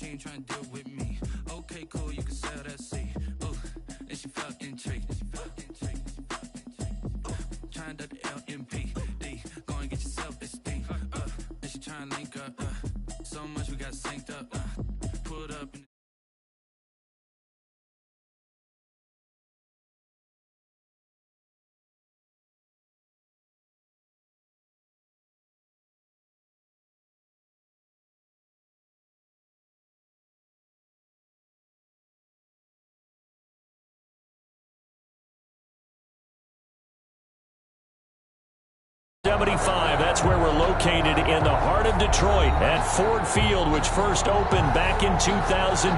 she ain't trying to deal with me. Okay, cool, you can sell that seat. Ooh, and she felt intrigued. Trying to the LMPD. Go and get your self-esteem. And she trying to link up. So much we got synced up. Pulled up in That's where we're located in the heart of Detroit at Ford Field, which first opened back in 2002.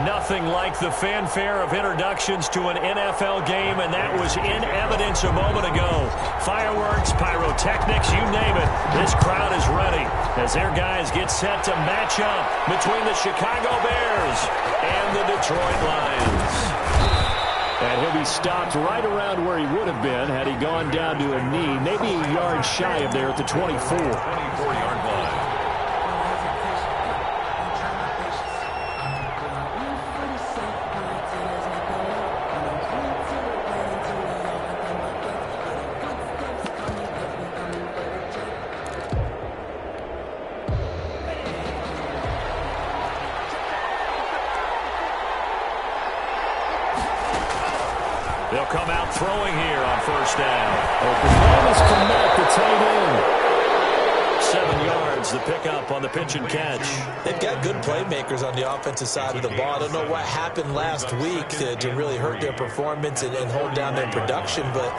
Nothing like the fanfare of introductions to an NFL game, and that was in evidence a moment ago. Fireworks, pyrotechnics, you name it. This crowd is ready as their guys get set to match up between the Chicago Bears and the Detroit Lions. And he'll be stopped right around where he would have been had he gone down to a knee, maybe a yard shy of there at the 24. 24-yard line. They'll come out throwing here on first down. Performance connect, the tight end. 7 yards, the pickup on the pitch and catch. They've got good playmakers on the offensive side of the ball. I don't know what happened last week to really hurt their performance and hold down their production, but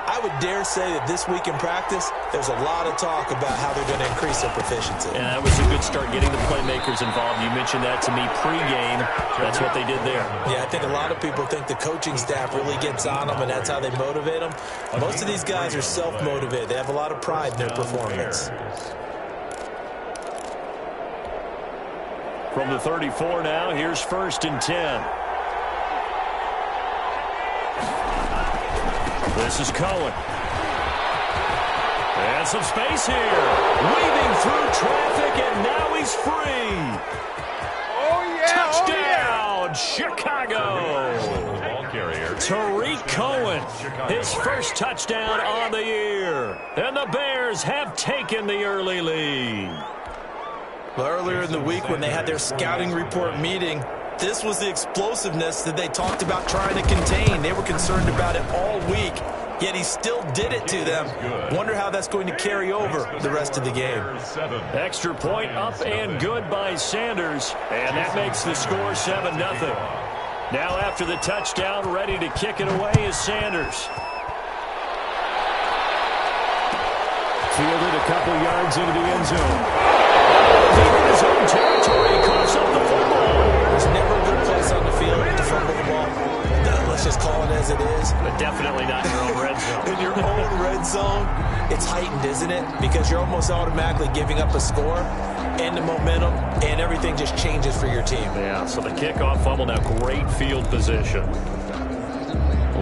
I would dare say that this week in practice, there's a lot of talk about how they're going to increase their proficiency. And that was a good start getting the playmakers involved. You mentioned that to me pregame. That's what they did there. Yeah, I think a lot of people think the coaching staff really gets on them, and that's how they motivate them. Most of these guys are self-motivated. They have a lot of pride in their performance. From the 34 now, here's 1st and 10. This is Cohen. And some space here. Weaving through traffic, and now he's free. Oh, yeah. Touchdown, Oh, yeah. Chicago. Ball carrier. Tariq Cohen, his first touchdown on the year. And the Bears have taken the early lead. Well, earlier in the week when they had their scouting report meeting, this was the explosiveness that they talked about trying to contain. They were concerned about it all week, yet he still did it to them. Wonder how that's going to carry over the rest of the game. Extra point up and good by Sanders, and that makes the score 7-0. Now after the touchdown, ready to kick it away is Sanders. Fielded a couple yards into the end zone. Deep in his own territory, coughs up the football. There's never a good place on the field to fumble the ball. Let's just call it as it is. But definitely not in your own red zone. In your own red zone, it's heightened, isn't it? Because you're almost automatically giving up a score and the momentum, and everything just changes for your team. Yeah, so the kickoff fumble, now great field position.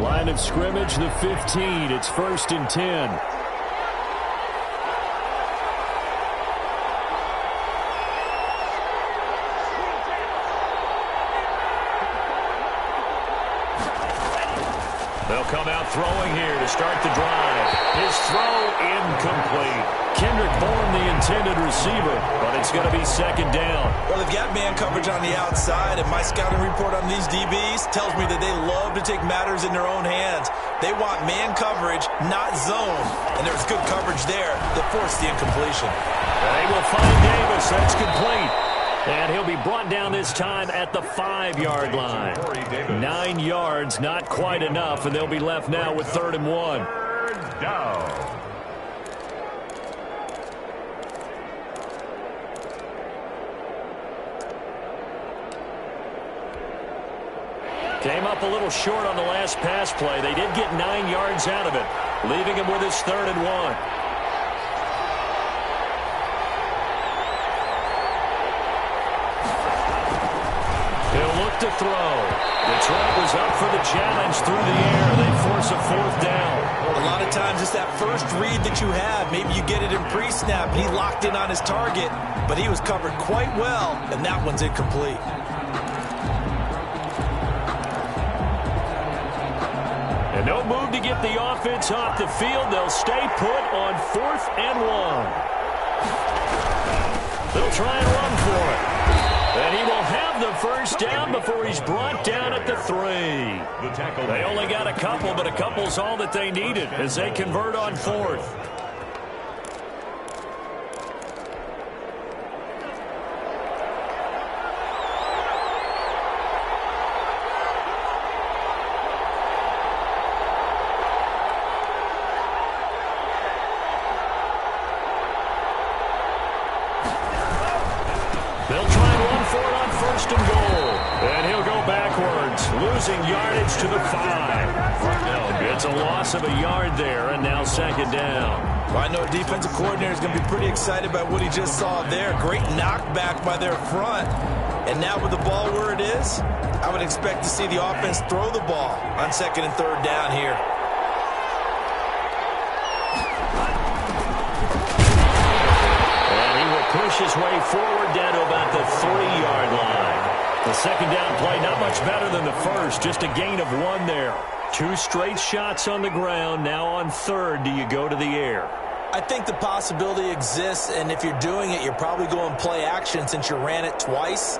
Line of scrimmage, the 15. It's 1st and 10. They'll come out throwing here to start the drive. His throw incomplete. Kendrick Bourne, the intended receiver, but it's going to be 2nd down. Well, they've got man coverage on the outside, and my scouting report on these DBs tells me that they love to take matters in their own hands. They want man coverage, not zone, and there's good coverage there that forced the incompletion. They will find Davis. That's complete. And he'll be brought down this time at the 5-yard line. 9 yards, not quite enough, and they'll be left now with 3rd and 1. Third down. Came up a little short on the last pass play. They did get 9 yards out of it, leaving him with his 3rd and 1. to throw. Detroit was up for the challenge through the air. They force a 4th down. A lot of times it's that first read that you have. Maybe you get it in pre-snap. He locked in on his target, but he was covered quite well, and that one's incomplete. And no move to get the offense off the field. They'll stay put on 4th and 1. They'll try and run for it. And he will have the first down before he's brought down at the 3. They only got a couple, but a couple's all that they needed as they convert on 4th. They'll try and run for it on 1st and goal. And he'll go backwards, losing yardage to the 5. It's a loss of a yard there, and now 2nd down. Well, I know a defensive coordinator is going to be pretty excited about what he just saw there. Great knockback by their front. And now with the ball where it is, I would expect to see the offense throw the ball on 2nd and 3rd down here. Push his way forward down to about the 3-yard line. The 2nd down play, not much better than the first, just a gain of 1 there. 2 straight shots on the ground. Now on 3rd, do you go to the air? I think the possibility exists, and if you're doing it, you're probably going play action since you ran it twice.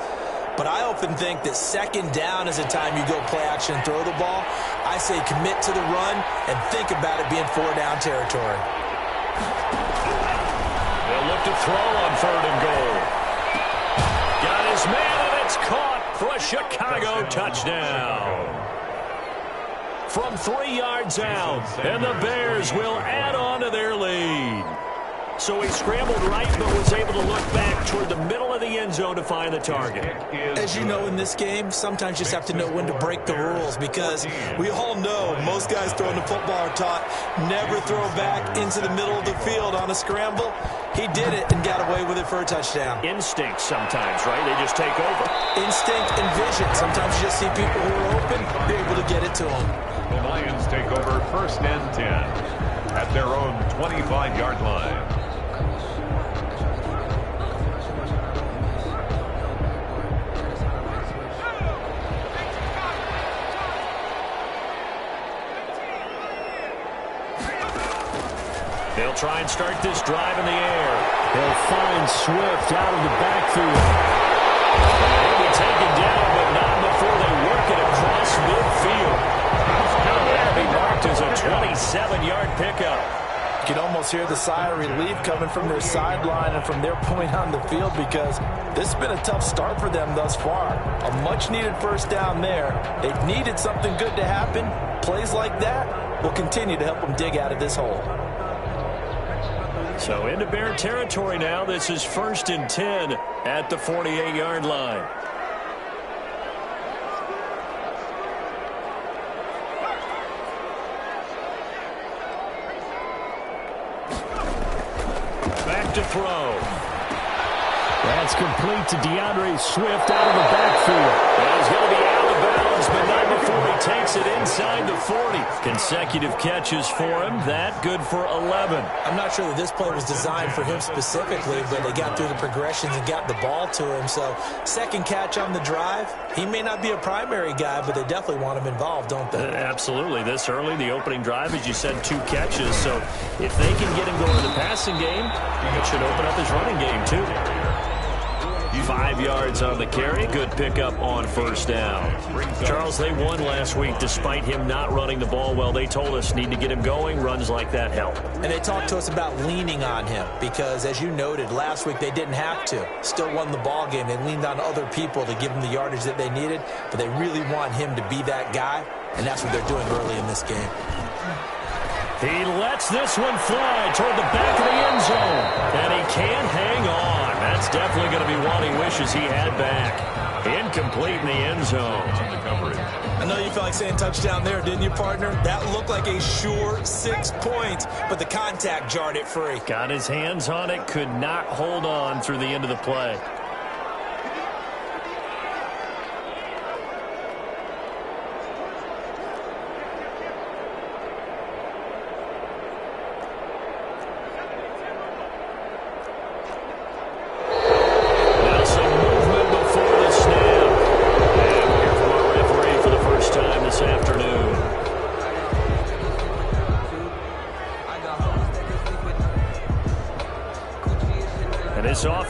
But I often think that 2nd down is a time you go play action and throw the ball. I say commit to the run and think about it being 4-down territory. They'll look to throw on 3rd and goal. Got his man, and it's caught for a Chicago touchdown. From 3 yards out, and the Bears will add on to their lead. So he scrambled right, but was able to look back toward the middle of the end zone to find the target. As you know, in this game, sometimes you just have to know when to break the rules, because we all know most guys throwing the football are taught never throw back into the middle of the field on a scramble. He did it and got away with it for a touchdown. Instinct sometimes, right? They just take over. Instinct and vision. Sometimes you just see people who are open, you're able to get it to them. The Lions take over 1st and 10 at their own 25-yard line. They'll try and start this drive in the air. They'll find Swift out of the backfield. He'll be taken down, but not before they work it across midfield. That'll be marked as a 27-yard pickup. You can almost hear the sigh of relief coming from their sideline and from their point on the field, because this has been a tough start for them thus far. A much-needed 1st down there. They've needed something good to happen. Plays like that will continue to help them dig out of this hole. So into Bear territory now. This is 1st and 10 at the 48-yard line. Back to throw. That's complete to DeAndre Swift out of the backfield. And he's going to be out of bounds, but not before he takes it inside the 40. Consecutive catches for him. That good for 11. I'm not sure that this play was designed for him specifically, but they got through the progressions and got the ball to him. So 2nd catch on the drive. He may not be a primary guy, but they definitely want him involved, don't they? Absolutely. This early, the opening drive, as you said, 2 catches. So if they can get him going in the passing game, it should open up his running game too. 5 yards on the carry. Good pickup on 1st down. Charles, they won last week despite him not running the ball well. They told us need to get him going. Runs like that help. And they talked to us about leaning on him because, as you noted, last week they didn't have to. Still won the ball game. They leaned on other people to give them the yardage that they needed, but they really want him to be that guy, and that's what they're doing early in this game. He lets this one fly toward the back of the end zone, and he can't hang on. That's definitely going to be one he wishes he had back. Incomplete in the end zone. I know you felt like saying touchdown there, didn't you, partner? That looked like a sure 6 points, but the contact jarred it free. Got his hands on it, could not hold on through the end of the play.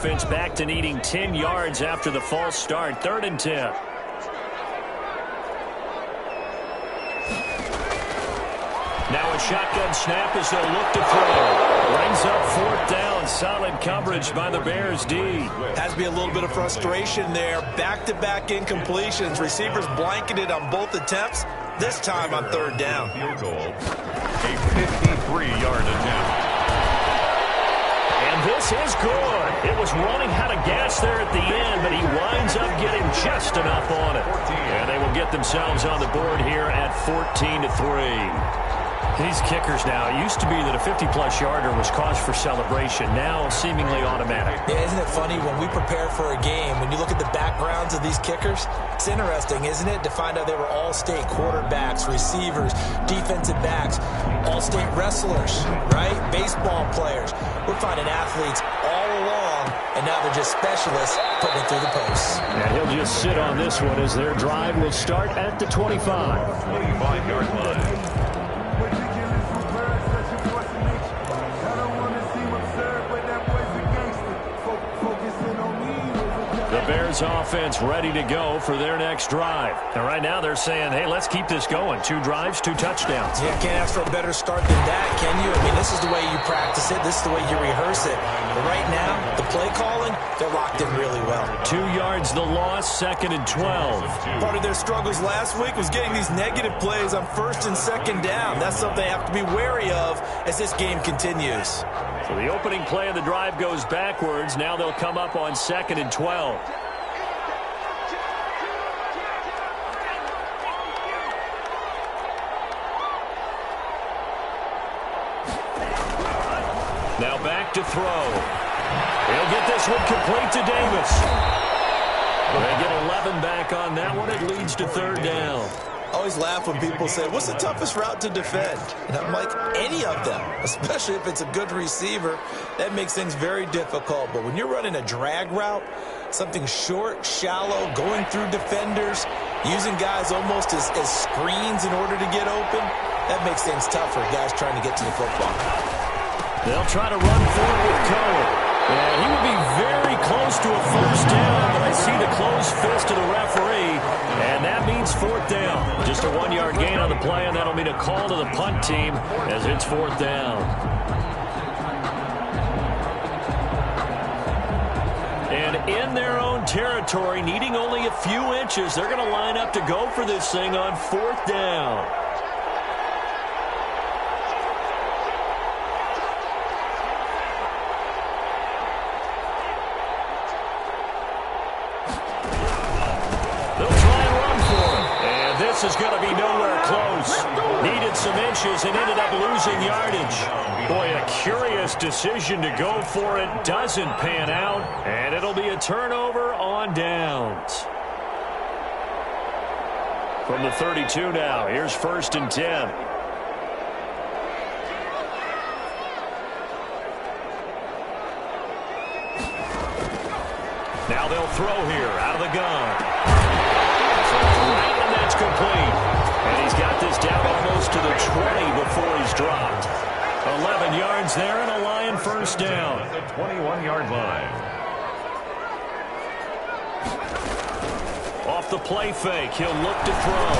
offense back to needing 10 yards after the false start. 3rd and 10. Now a shotgun snap as they'll look to throw. Brings up 4th down. Solid coverage by the Bears D. Has to be a little bit of frustration there. Back-to-back incompletions. Receivers blanketed on both attempts. This time on 3rd down. Field goal. A 53-yard attempt. And this is good. It was running out of gas there at the end, but he winds up getting just enough on it. And they will get themselves on the board here at 14-3. These kickers now, it used to be that a 50-plus yarder was cause for celebration. Now seemingly automatic. Yeah, isn't it funny when we prepare for a game, when you look at the backgrounds of these kickers, it's interesting, isn't it, to find out they were all-state quarterbacks, receivers, defensive backs, all-state wrestlers, right? Baseball players. We're finding athletes all along, and now they're just specialists putting it through the posts. And he'll just sit on this one as their drive will start at the 25. 25-yard line. The Bears offense ready to go for their next drive. And right now they're saying, hey, let's keep this going. 2 drives, 2 touchdowns. Yeah, can't ask for a better start than that, can you? I mean, this is the way you practice it. This is the way you rehearse it. But right now, the play calling, they're locked in really well. 2 yards the loss, 2nd and 12. Part of their struggles last week was getting these negative plays on 1st and 2nd down. That's something they have to be wary of as this game continues. So the opening play of the drive goes backwards. Now they'll come up on 2nd and 12. Now back to throw. He'll get this one complete to Davis. They get 11 back on that one. It leads to 3rd down. I always laugh when people say, what's the toughest route to defend? And I'm like, any of them, especially if it's a good receiver. That makes things very difficult. But when you're running a drag route, something short, shallow, going through defenders, using guys almost as screens in order to get open, that makes things tougher, guys trying to get to the football. They'll try to run forward with Cohen. And he would be very close to a 1st down, but I see the closed fist of the referee, and that means 4th down. Just a 1-yard gain on the play, and that'll mean a call to the punt team as it's 4th down. And in their own territory, needing only a few inches, they're going to line up to go for this thing on 4th down. This is going to be nowhere close. Needed some inches and ended up losing yardage. Boy, a curious decision to go for it. Doesn't pan out, and it'll be a turnover on downs. From the 32 now, here's 1st and 10. Now they'll throw here out of the gun. Complete. And he's got this down almost to the 20 before he's dropped. 11 yards there and a Lion 1st down. The 21-yard line. Off the play fake, he'll look to throw.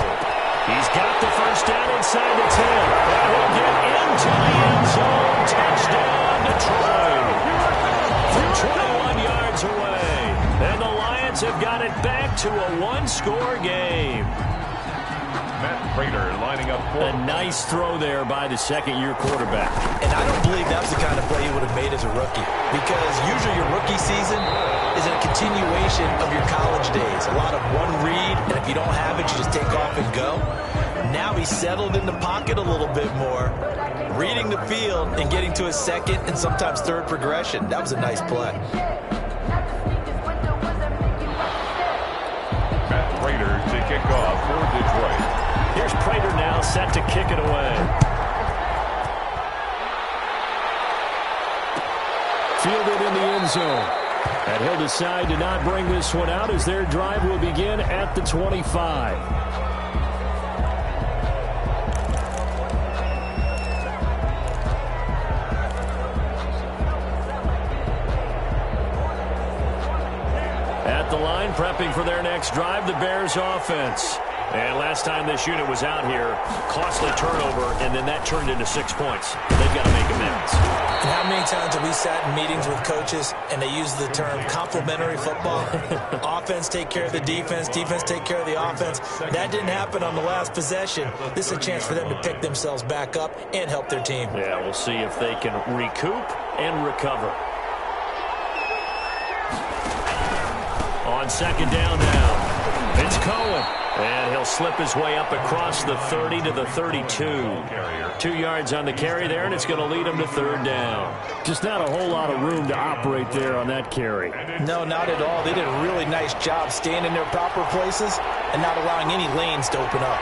He's got the 1st down inside the 10. That will get into the end zone. Touchdown, Detroit. From 21 yards away. And the Lions have got it back to a 1-score game. Matt Prater lining up for a nice throw there by the 2nd-year quarterback. And I don't believe that was the kind of play he would have made as a rookie, because usually your rookie season is a continuation of your college days. A lot of one read, and if you don't have it, you just take off and go. Now he's settled in the pocket a little bit more, reading the field and getting to a 2nd and sometimes 3rd progression. That was a nice play. Matt Prater to kick off for Detroit. Here's Prater now set to kick it away. Fielded in the end zone. And he'll decide to not bring this one out as their drive will begin at the 25. At the line, prepping for their next drive, the Bears offense. And last time this unit was out here, costly turnover, and then that turned into 6 points. They've got to make amends. And how many times have we sat in meetings with coaches and they use the term complementary football? Offense take care of the defense, defense take care of the offense. That didn't happen on the last possession. This is a chance for them to pick themselves back up and help their team. Yeah, we'll see if they can recoup and recover. On second down now, it's Cohen. And he'll slip his way up across the 30 to the 32. 2 yards on the carry there, and it's going to lead him to third down. Just not a whole lot of room to operate there on that carry. No, not at all. They did a really nice job staying in their proper places and not allowing any lanes to open up.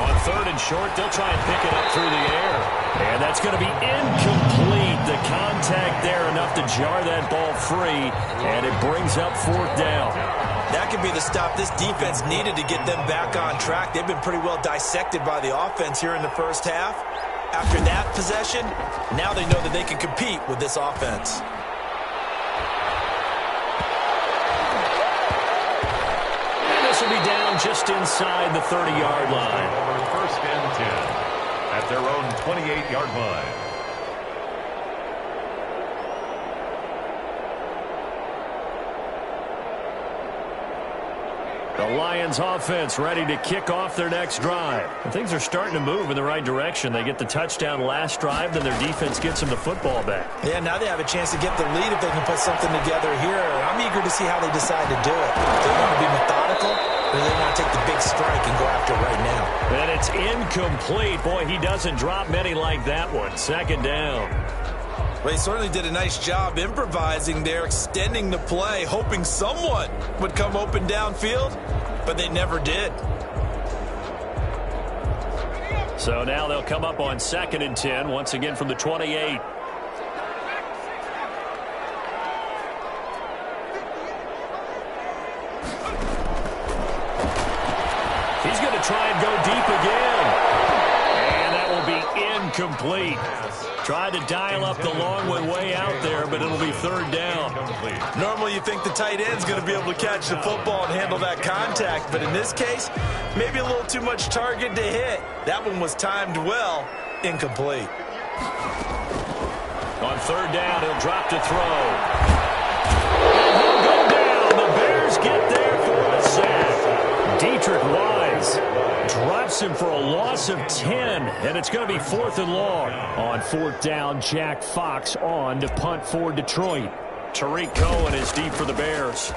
On third and short, they'll try and pick it up through the air. And that's going to be incomplete. The contact there enough to jar that ball free, and it brings up fourth down. That could be the stop this defense needed to get them back on track. They've been pretty well dissected by the offense here in the first half. After that possession, now they know that they can compete with this offense. And this will be down just inside the 30-yard line. First and 10 at their own 28-yard line. The Lions offense ready to kick off their next drive. And things are starting to move in the right direction. They get the touchdown last drive, then their defense gets them the football back. Yeah, now they have a chance to get the lead if they can put something together here. I'm eager to see how they decide to do it. Do they want to be methodical, or do they want to take the big strike and go after it right now? And it's incomplete. Boy, he doesn't drop many like that one. Second down. Well, he certainly did a nice job improvising there, extending the play, hoping someone would come open downfield, but they never did. So now they'll come up on second and 10, once again from the 28. He's going to try and go deep again. And that will be incomplete. Tried to dial up the long way out there, but it'll be third down. Normally you think the tight end's going to be able to catch the football and handle that contact, but in this case, maybe a little too much target to hit. That one was timed well, incomplete. On third down, he'll drop to throw. And he'll go down. The Bears get there for the sack. Dietrich Wise drops him for a loss of 10, and it's going to be fourth and long. On fourth down, Jack Fox on to punt for Detroit. Tariq Cohen is deep for the Bears.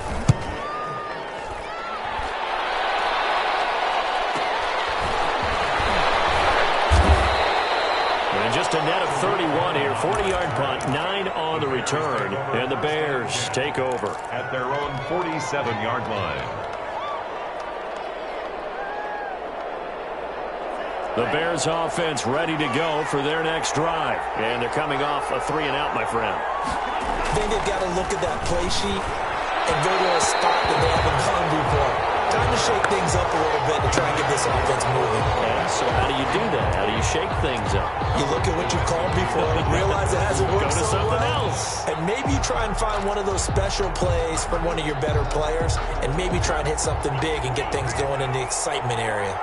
And just a net of 31 here. 40-yard punt, 9 on the return, and the Bears take over. At their own 47-yard line. The Bears offense ready to go for their next drive. And they're coming off a 3-and-out, my friend. I think they've got to look at that play sheet and go to a spot that they haven't gone before. Time to shake things up a little bit to try and get this offense moving. Yeah, so how do you do that? How do you shake things up? You look at what you called before, realize it hasn't worked Go to so something well, else. and maybe you try and find one of those special plays from one of your better players, and maybe try and hit something big and get things going in the excitement area.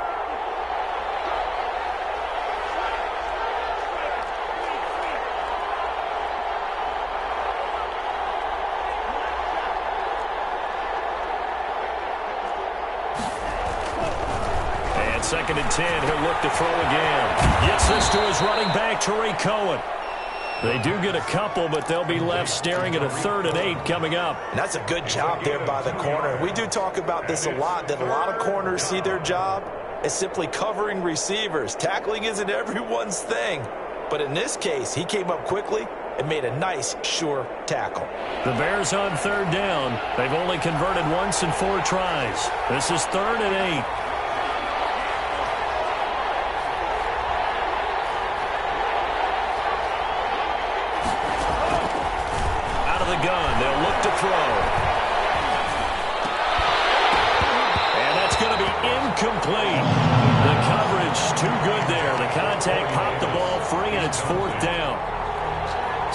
Second and 10, he'll look to throw again. Gets this to his running back, Tariq Cohen. They do get a couple, but they'll be left staring at a 3rd and 8 coming up. And that's a good job there by the corner. We do talk about this a lot, that a lot of corners see their job as simply covering receivers. Tackling isn't everyone's thing. But in this case, he came up quickly and made a nice, sure tackle. The Bears on 3rd down. They've only converted once in 4 tries. This is 3rd and 8. Gun. They'll look to throw. And that's going to be incomplete. The coverage too good there. The contact popped the ball free, and it's 4th down.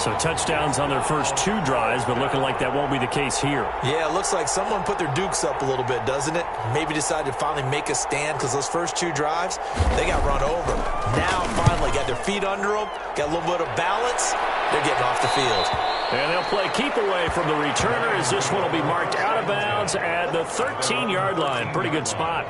So touchdowns on their first 2 drives, but looking like that won't be the case here. Yeah, it looks like someone put their dukes up a little bit, doesn't it? Maybe decided to finally make a stand because those first 2 drives, they got run over. Now, finally, got their feet under them, got a little bit of balance. They're getting off the field. And they'll play keep away from the returner as this one will be marked out of bounds at the 13-yard line. Pretty good spot.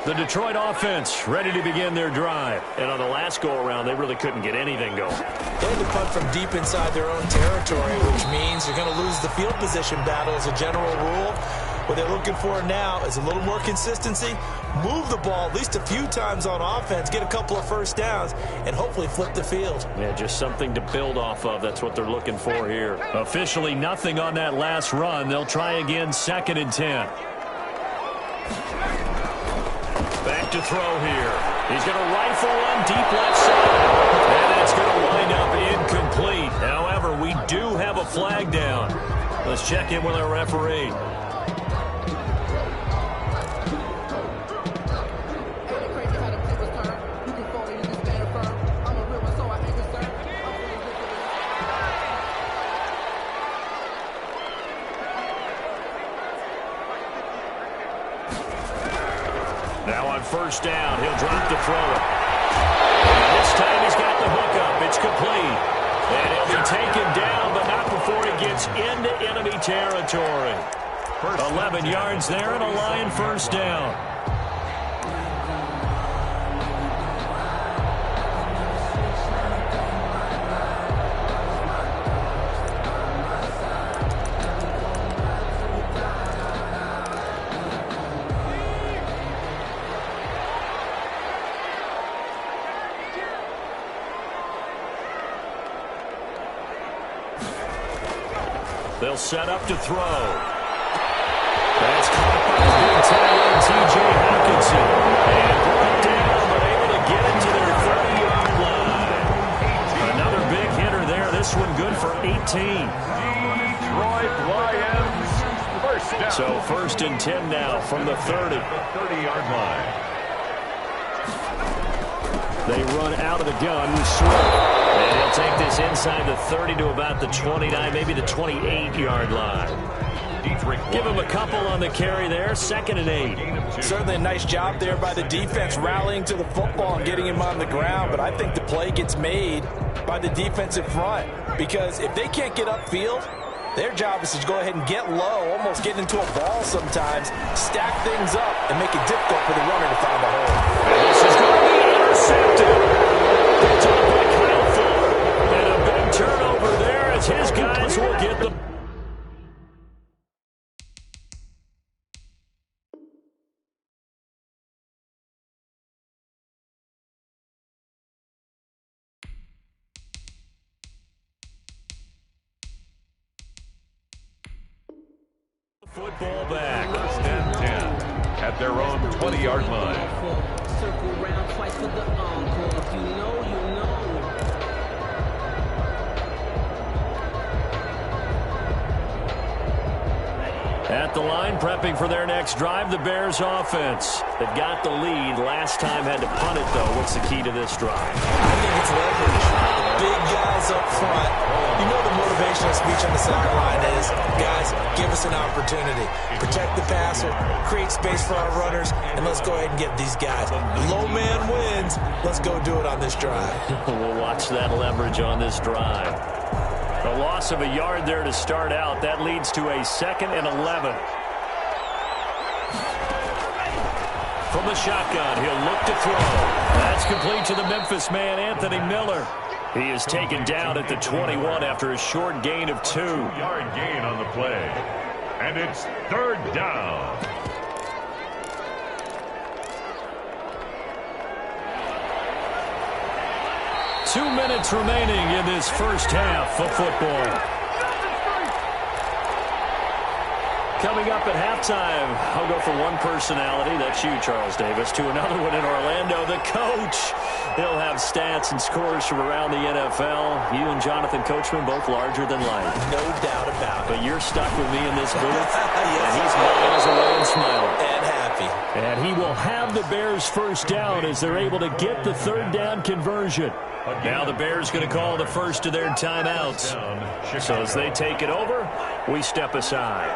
The Detroit offense ready to begin their drive. And on the last go-around, they really couldn't get anything going. They had to punt from deep inside their own territory, which means you're going to lose the field position battle as a general rule. What they're looking for now is a little more consistency, move the ball at least a few times on offense, get a couple of first downs, and hopefully flip the field. Yeah, just something to build off of. That's what they're looking for here. Officially nothing on that last run. They'll try again 2nd and 10. Back to throw here. He's going to rifle one deep left side. And that's going to wind up incomplete. However, we do have a flag down. Let's check in with our referee. Now on first down, he'll drop to throw it. And this time he's got the hook up. It's complete. And he'll be taken down, but not before he gets into enemy territory. 11 yards there and a Lion first down. They'll set up to throw. That's caught by the big tight end, T.J. Hawkinson. And brought down, but able to get it to their 30-yard line. Another big hitter there. This one good for 18. Detroit Lions, first down. So 1st and 10 now from the 30. The 30-yard line. They run out of the gun with Swift. And he'll take this inside the 30 to about the 29, maybe the 28-yard line. Give him a couple on the carry there, 2nd and 8. Certainly a nice job there by the defense rallying to the football and getting him on the ground, but I think the play gets made by the defensive front because if they can't get upfield, their job is to go ahead and get low, almost get into a ball sometimes, stack things up, and make it difficult for the runner to find a hole. And this is going to be intercepted. Picked up by Kyle Fuller. And a big turnover there as his guys will get the... Football back. 1st and 10 at their own 20-yard line. Circle round twice for the encore. If you know, you know. At the line, prepping for their next drive, the Bears offense. They've got the lead. Last time had to punt it, though. What's the key to this drive? I think it's leverage. Big guys up front. You know the motivational speech on the sideline is, guys, give us an opportunity. Protect the passer, create space for our runners, and let's go ahead and get these guys. Low man wins. Let's go do it on this drive. We'll watch that leverage on this drive. A loss of a yard there to start out. That leads to a 2nd and 11. From the shotgun, he'll look to throw. That's complete to the Memphis man, Anthony Miller. He is taken down at the 21 after a short gain of 2. 2-yard gain on the play. And it's 3rd down. Two minutes remaining in this first half of football. Coming up at halftime, I'll go from one personality, that's you, Charles Davis, to another one in Orlando, the coach. He'll have stats and scores from around the NFL. You and Jonathan Coachman, both larger than life. No doubt about it. But you're stuck with me in this booth, Yes, and he's miles away and smiling. And happy. And he will have the Bears first down as they're able to get the 3rd down conversion. Now the Bears going to call the first of their timeouts. So as they take it over, we step aside.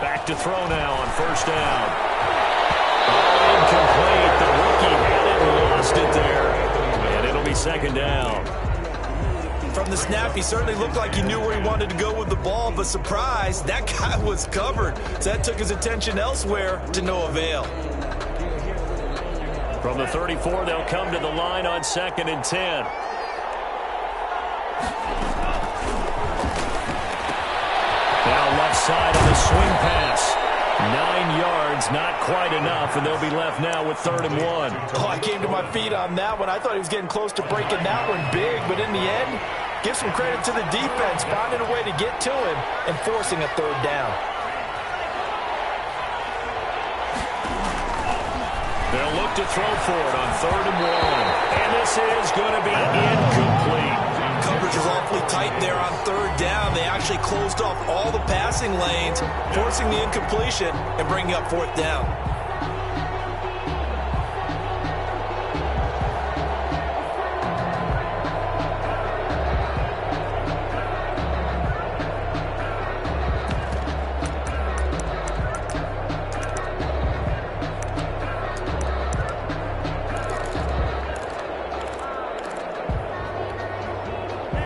Back to throw now on first down. Incomplete. The rookie had it and lost it there. And it'll be second down. From the snap, he certainly looked like he knew where he wanted to go with the ball, but surprise, that guy was covered. So that took his attention elsewhere to no avail. From the 34, they'll come to the line on 2nd and 10. Now left side of the swing pass. 9 yards, not quite enough, and they'll be left now with 3rd and 1. Oh, I came to my feet on that one. I thought he was getting close to breaking that one big, but in the end, give some credit to the defense, finding a way to get to him and forcing a 3rd down. They'll look to throw for it on 3rd and 1. And this is going to be incomplete. Coverage was awfully tight there on 3rd down. They actually closed off all the passing lanes, forcing the incompletion and bringing up 4th down.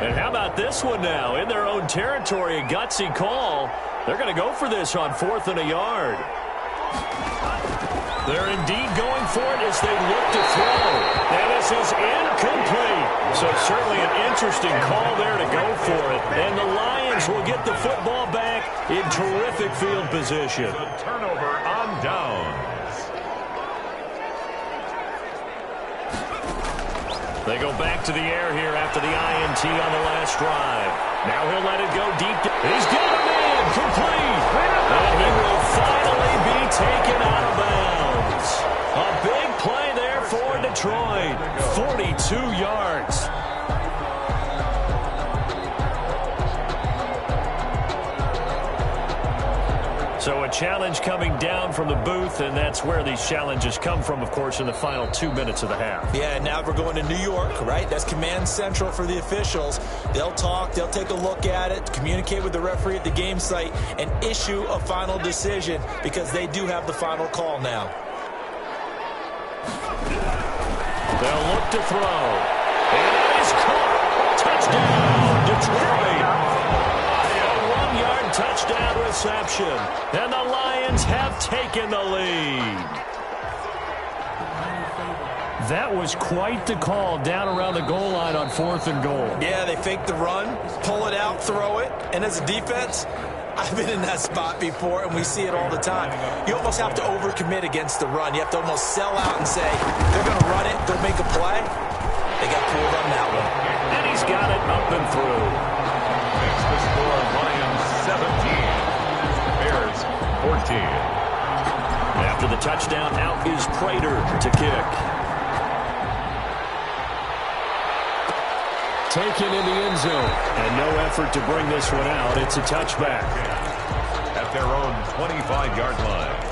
And how about this one now? In their own territory, a gutsy call. They're going to go for this on 4th and a yard. They're indeed going for it as they look to throw. And this is incomplete. So certainly an interesting call there to go for it. And the Lions will get the football back in terrific field position. The turnover on downs. They go back to the air here after the INT on the last drive. Now he'll let it go deep. He's got him in. Complete. And he will finally be taken out of bounds. A big play there for Detroit. 42 yards. So a challenge coming down from the booth, and that's where these challenges come from, of course, in the final 2 minutes of the half. Yeah, now we're going to New York, right? That's command central for the officials. They'll talk, they'll take a look at it, communicate with the referee at the game site, and issue a final decision because they do have the final call now. They'll look to throw. And it is caught. Touchdown, Detroit. Touchdown reception, and the Lions have taken the lead. That was quite the call down around the goal line on 4th and goal. Yeah, they fake the run, pull it out, throw it, and as a defense, I've been in that spot before, and we see it all the time. You almost have to overcommit against the run. You have to almost sell out and say, they're going to run it, they'll make a play. They got pulled on that one. And he's got it up and through. Makes the score Lions 17, Bears 14. After the touchdown, out is Prater to kick. Taken in the end zone. And no effort to bring this one out. It's a touchback. At their own 25-yard line.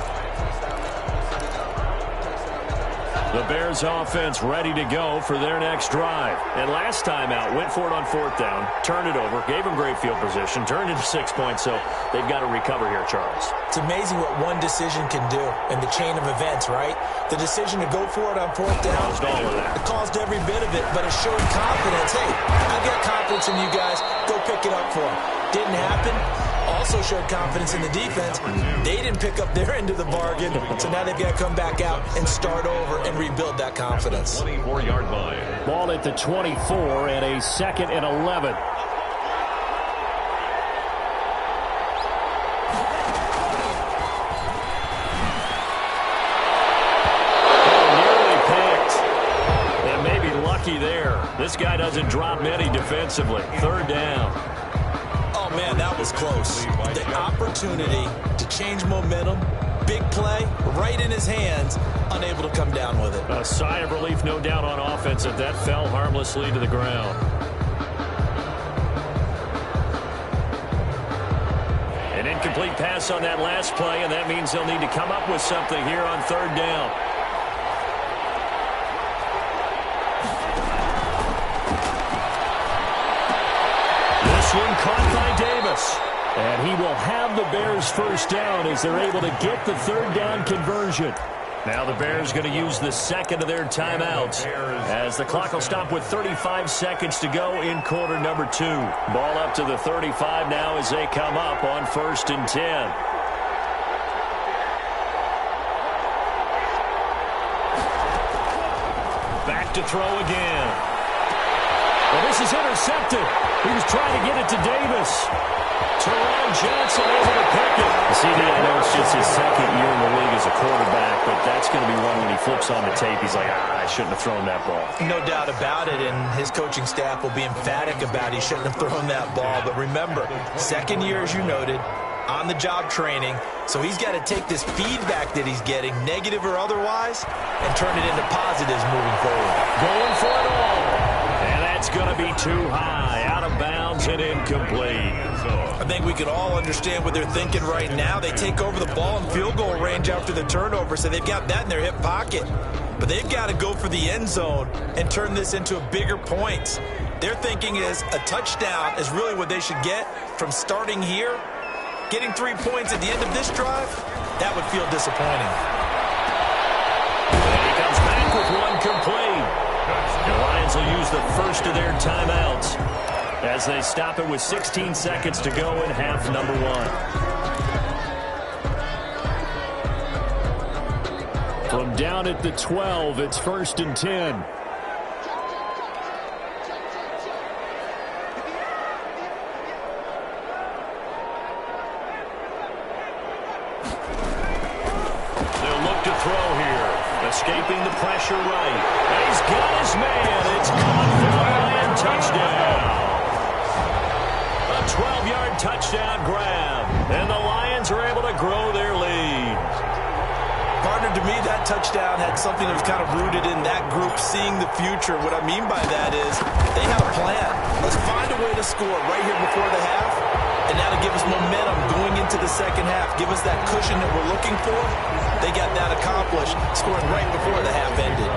The Bears offense ready to go for their next drive. And last time out, went for it on 4th down, turned it over, gave them great field position, turned into 6 points, so they've got to recover here, Charles. It's amazing what one decision can do in the chain of events, right? The decision to go for it on 4th down, Caused all of that. It caused every bit of it, but it showed confidence. Hey, I got confidence in you guys. Go pick it up for them. Didn't happen. Also showed confidence in the defense. They didn't pick up their end of the bargain, so now they've got to come back out and start over and rebuild that confidence. 24-yard line. Ball at the 24 and a 2nd and 11. Nearly picked. And maybe lucky there. This guy doesn't drop many defensively. 3rd down. Oh, man, that was close. The opportunity to change momentum, big play, right in his hands, unable to come down with it. A sigh of relief, no doubt, on offense if that fell harmlessly to the ground. An incomplete Incomplete pass on that last play, and that means they'll need to come up with something here on third down. This one caught by Davis. And he will have the Bears first down as they're able to get the third down conversion. Now the Bears going to use the second of their timeouts as the clock will stop with 35 seconds to go in quarter number 2. Ball up to the 35 now as they come up on 1st and 10. Back to throw again. Well, this is intercepted. He was trying to get it to Davis. Teron Johnson able to pick it. CD, I know it's just his second year in the league as a quarterback, but that's going to be one when he flips on the tape. He's like, I shouldn't have thrown that ball. No doubt about it, and his coaching staff will be emphatic about he shouldn't have thrown that ball. But remember, second year, as you noted, on-the-job training, so he's got to take this feedback that he's getting, negative or otherwise, and turn it into positives moving forward. Going for it all. And that's going to be too high, out of bounds and incomplete. I think we can all understand what they're thinking right now. They take over the ball in field goal range after the turnover, so they've got that in their hip pocket. But they've got to go for the end zone and turn this into a bigger points. Their thinking is a touchdown is really what they should get from starting here. Getting 3 points at the end of this drive, that would feel disappointing. And he comes back with one complete. The Lions will use the first of their timeouts as they stop it with 16 seconds to go in half number 1. From down at the 12, it's 1st and 10. They'll look to throw here. Escaping the pressure right. And he's got his man. It's caught for the Lion touchdown. A 12-yard touchdown grab. And the Lions are able to grow their lead. Partner, to me, that touchdown had something that was kind of rooted in that group seeing the future. What I mean by that is they had a plan. Let's find a way to score right here before the half, and now to give us momentum going into the second half, give us that cushion that we're looking for. They got that accomplished, scoring right before the half ended.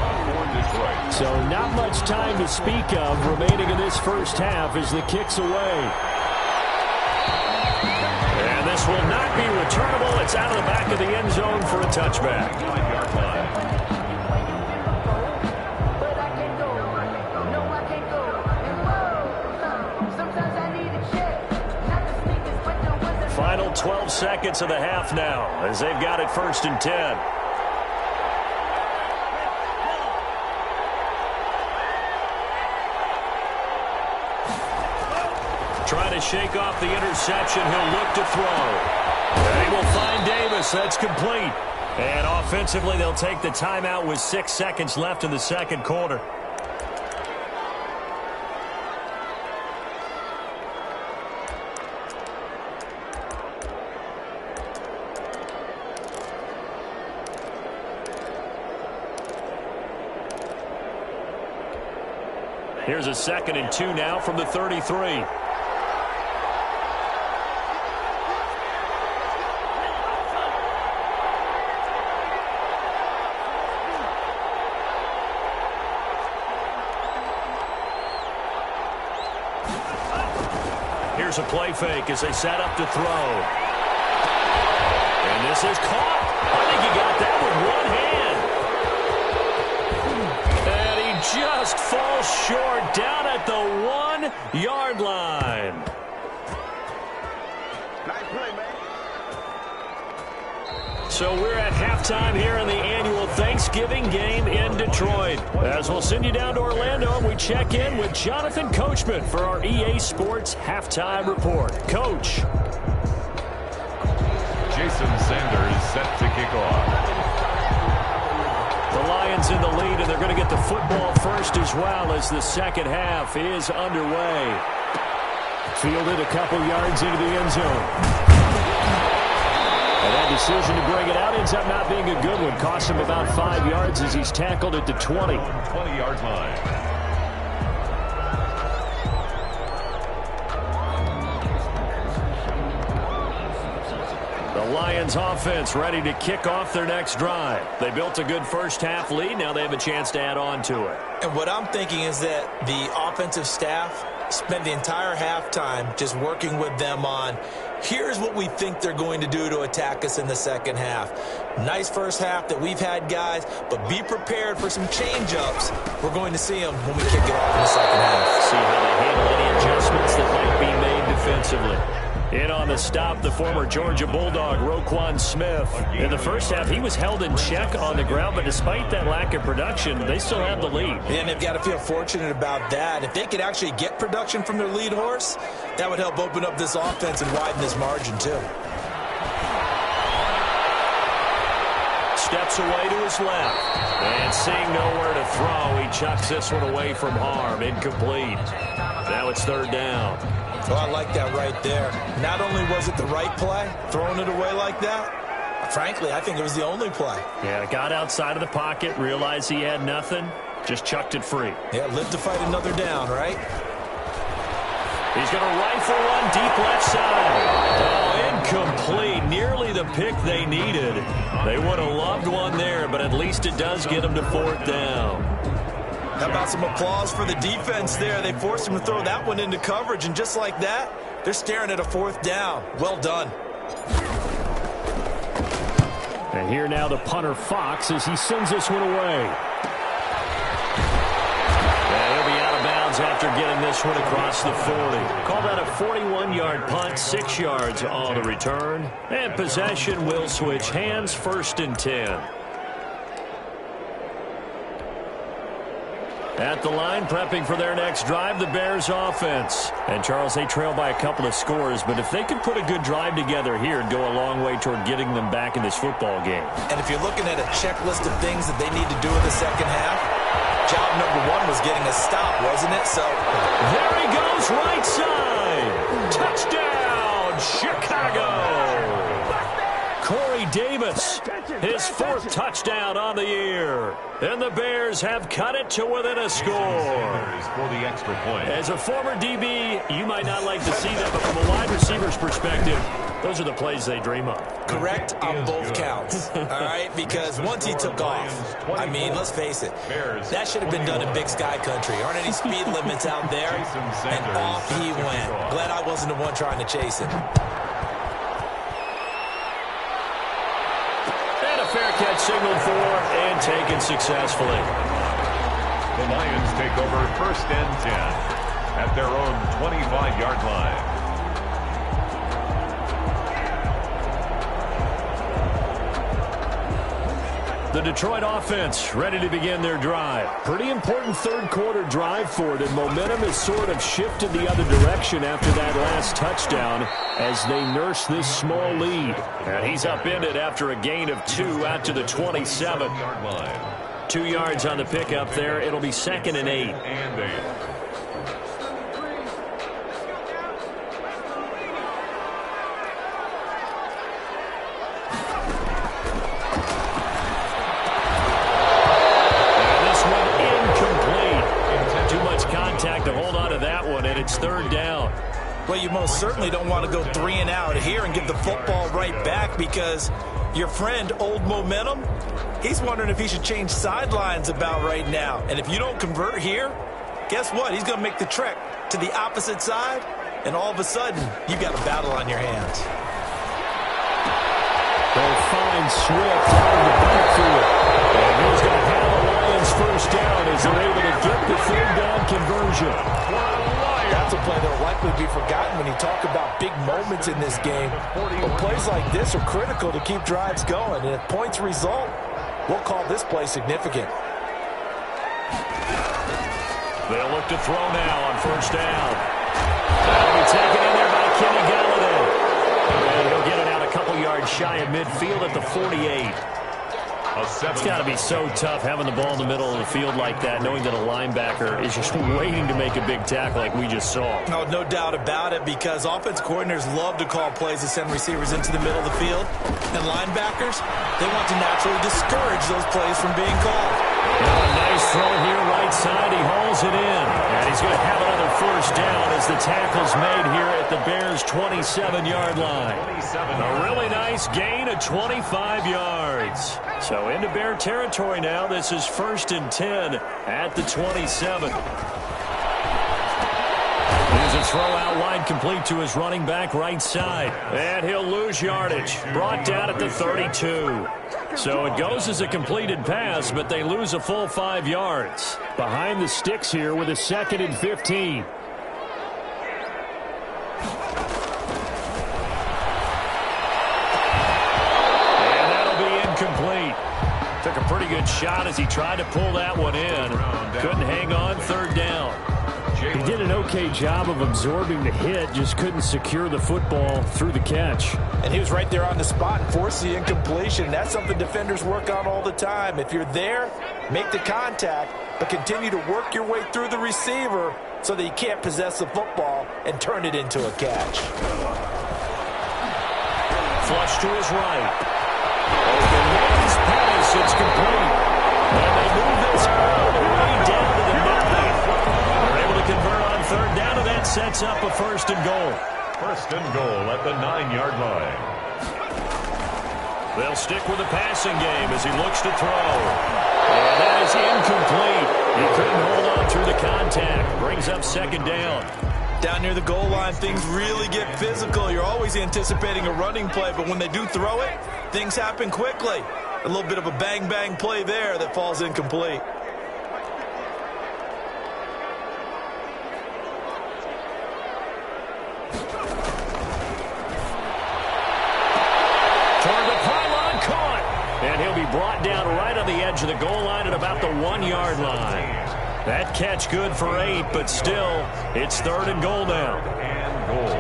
So not much time to speak of remaining in this first half as the kick's away. And this will not be returnable. It's out of the back of the end zone for a touchback. Final 12 seconds of the half now as they've got it 1st and 10. Trying to shake off the interception. He'll look to throw. They will find Davis. That's complete. And offensively, they'll take the timeout with 6 seconds left in the second quarter. Here's a 2nd and 2 now from the 33. Here's a play fake as they set up to throw. And this is caught. I think he got that with one hand. And he just falls short down at the 1-yard line. Nice play, man. So we're at halftime here in the annual Thanksgiving game in Detroit. As we'll send you down to Orlando, and we check in with Jonathan Coachman for our EA Sports Halftime Report. Coach. Jason Sanders set to kick off. The Lions in the lead, and they're going to get the football first as well as the second half is underway. Fielded a couple yards into the end zone. And that decision to bring it out ends up not being a good one. Cost him about 5 yards as he's tackled at the 20. 20-yard line. The Lions offense ready to kick off their next drive. They built a good first-half lead. Now they have a chance to add on to it. And what I'm thinking is that the offensive staff spent the entire halftime just working with them on, here's what we think they're going to do to attack us in the second half. Nice first half that we've had, guys, but be prepared for some change-ups. We're going to see them when we kick it off in the second half. See how they handle any adjustments that might be made defensively. In on the stop, the former Georgia Bulldog, Roquan Smith. In the first half, he was held in check on the ground, but despite that lack of production, they still have the lead. And they've got to feel fortunate about that. If they could actually get production from their lead horse, that would help open up this offense and widen this margin, too. Steps away to his left. And seeing nowhere to throw, he chucks this one away from harm. Incomplete. Now it's third down. Oh, I like that right there. Not only was it the right play, throwing it away like that, frankly, I think it was the only play. Yeah, got outside of the pocket, realized he had nothing, just chucked it free. Yeah, live to fight another down, right? He's going to rifle one deep left side. Oh, incomplete. Nearly the pick they needed. They would have loved one there, but at least it does get them to fourth down. How about some applause for the defense there? They forced him to throw that one into coverage, and just like that, they're staring at a fourth down. Well done. And here now the punter Fox as he sends this one away. And he'll be out of bounds after getting this one across the 40. Call that a 41-yard punt, 6 yards on the return. And possession will switch hands, 1st and 10. At the line, prepping for their next drive, the Bears offense. And, Charles, they trail by a couple of scores, but if they could put a good drive together here, it'd go a long way toward getting them back in this football game. And if you're looking at a checklist of things that they need to do in the second half, job number 1 was getting a stop, wasn't it? So there he goes, right side. Touchdown, Chicago. Corey Davis, his 4th touchdown on the year. And the Bears have cut it to within a score. For the extra point. As a former DB, you might not like to see that, but from a wide receiver's perspective, those are the plays they dream of. Correct on both counts, all right? Because once he took off, I mean, let's face it, that should have been done in Big Sky Country. Aren't any speed limits out there? And off he went. Glad I wasn't the one trying to chase him. Fair catch signaled for and taken successfully. The Lions take over 1st and 10 at their own 25-yard line. The Detroit offense ready to begin their drive. Pretty important third-quarter drive for it, and momentum has sort of shifted the other direction after that last touchdown as they nurse this small lead. And he's upended after a gain of 2 out to the 27. 2 yards on the pickup there. It'll be 2nd and 8. To hold on to that one, and it's 3rd down. Well, you most certainly don't want to go 3 and out here and give the football right back, because your friend, Old Momentum, he's wondering if he should change sidelines about right now. And if you don't convert here, guess what? He's going to make the trek to the opposite side, and all of a sudden, you've got a battle on your hands. They'll find Swift out of the backfield. And he's going to have a Lions 1st down as they're able to get the 3rd down conversion. That's a play that will likely be forgotten when you talk about big moments in this game. But plays like this are critical to keep drives going. And if points result, we'll call this play significant. They'll look to throw now on 1st down. That'll be taken in there by Kenny Galladay. And he'll get it out a couple yards shy of midfield at the 48. It's got to be so tough having the ball in the middle of the field like that, knowing that a linebacker is just waiting to make a big tackle like we just saw. No, no doubt about it, because offense coordinators love to call plays to send receivers into the middle of the field. And linebackers, they want to naturally discourage those plays from being called. Now a nice throw here, right side. He hauls it in. And he's going to have another 1st down as the tackle's made here at the Bears' 27-yard line. A really nice gain of 25 yards. So into Bear territory now. This is 1st and 10 at the 27. Here's a throw out wide, complete to his running back right side. And he'll lose yardage. Brought down at the 32. So it goes as a completed pass, but they lose a full 5 yards. Behind the sticks here with a 2nd and 15. And that'll be incomplete. Took a pretty good shot as he tried to pull that one in. Couldn't hang on, 3rd down. He did an okay job of absorbing the hit, just couldn't secure the football through the catch. And he was right there on the spot and forced the incompletion. That's something defenders work on all the time. If you're there, make the contact, but continue to work your way through the receiver so that you can't possess the football and turn it into a catch. Flush to his right. Open man's pass, it's complete. And they move this all the way down to the 9. Convert on 3rd down, and that sets up a 1st and goal. 1st and goal at the 9-yard line. They'll stick with the passing game as he looks to throw. And that is incomplete. He couldn't hold on through the contact. Brings up 2nd down. Down near the goal line, things really get physical. You're always anticipating a running play, but when they do throw it, things happen quickly. A little bit of a bang-bang play there that falls incomplete. Brought down right on the edge of the goal line at about the 1-yard line. That catch good for 8, but still, it's 3rd and goal now. And goal.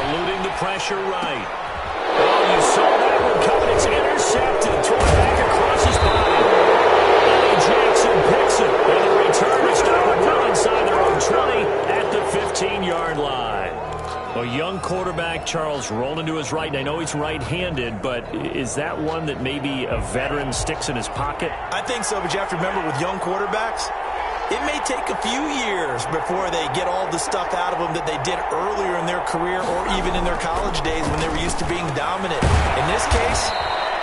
Eluding the pressure right. Oh, you saw that one coming. It's intercepted. Thrown back across his body. Eddie Jackson picks it. And the return is stopped well inside their own 20 at the 15-yard line. A young quarterback, Charles, rolling to his right. And I know he's right-handed, but is that one that maybe a veteran sticks in his pocket? I think so, but you have to remember with young quarterbacks, it may take a few years before they get all the stuff out of them that they did earlier in their career or even in their college days when they were used to being dominant. In this case,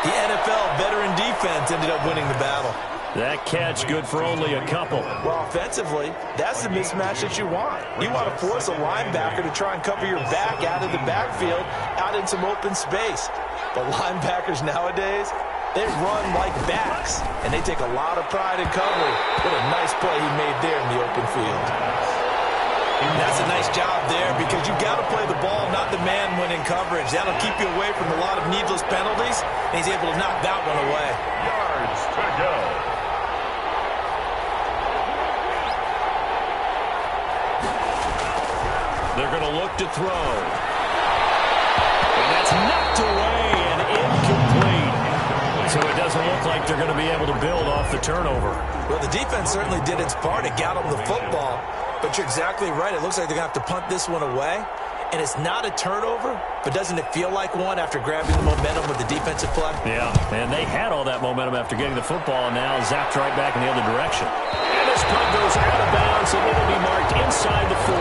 the NFL veteran defense ended up winning the battle. That catch good for only a couple. Well, offensively, that's the mismatch that you want. You want to force a linebacker to try and cover your back out of the backfield, out in some open space. But linebackers nowadays, they run like backs, and they take a lot of pride in covering. What a nice play he made there in the open field. And that's a nice job there because you've got to play the ball, not the man when in coverage. That'll keep you away from a lot of needless penalties, and he's able to knock that one away. Yards to go. They're going to look to throw. And that's knocked away and incomplete. So it doesn't look like they're going to be able to build off the turnover. Well, the defense certainly did its part. It got them the football. But you're exactly right. It looks like they're going to have to punt this one away. And it's not a turnover, but doesn't it feel like one after grabbing the momentum with the defensive play? Yeah, and they had all that momentum after getting the football, and now zapped right back in the other direction. And this punt goes out of bounds, and it'll be marked inside the 40.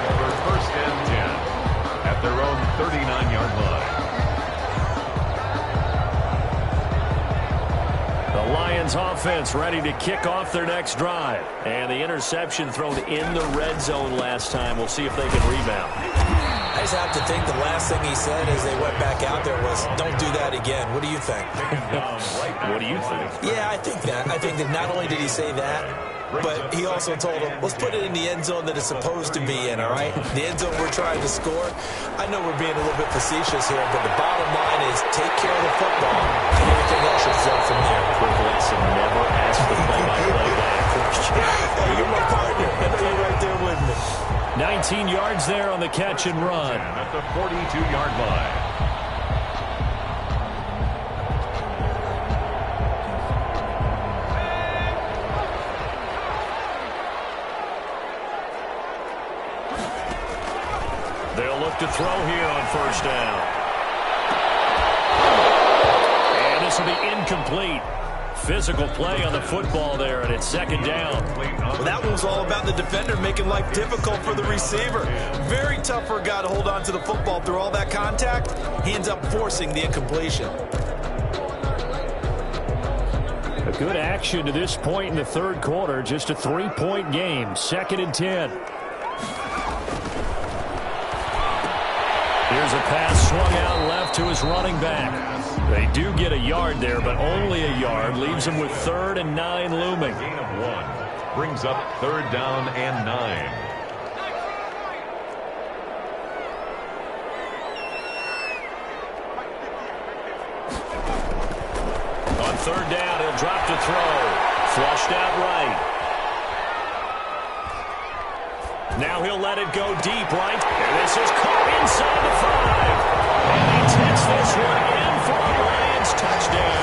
Over 1st and 10 at their own 39-yard line. The Lions offense ready to kick off their next drive. And the interception thrown in the red zone last time. We'll see if they can rebound. I just have to think the last thing he said as they went back out there was, don't do that again. What do you think? What do you think? Yeah, I think that. I think that not only did he say that, but he also told them, let's put it in the end zone that it's supposed to be in, all right? The end zone we're trying to score. I know we're being a little bit facetious here, but the bottom line is take care of the football, and everything else should flow from there. Quick lesson, never ask the play-by-play guy a question. Hey, you're my partner. I know you're right there with me. 19 yards there on the catch and run. At the 42-yard line. to throw here on first down. And this will be incomplete. Physical play on the football there, and it's second down. Well, that one was all about the defender making life difficult for the receiver. Very tough for a guy to hold on to the football through all that contact. He ends up forcing the incompletion. A good action to this point in the third quarter. Just a 3-point game. Second and 10. Here's a pass swung out left to his running back. They do get a yard there, but only a yard. Leaves them with 3rd and 9 looming. Gain of 1 brings up 3rd down and 9. On 3rd down, he'll drop to throw. Flushed out right. Now he'll let it go deep right. And this is caught inside the 5. And he takes this one in for a Lions touchdown.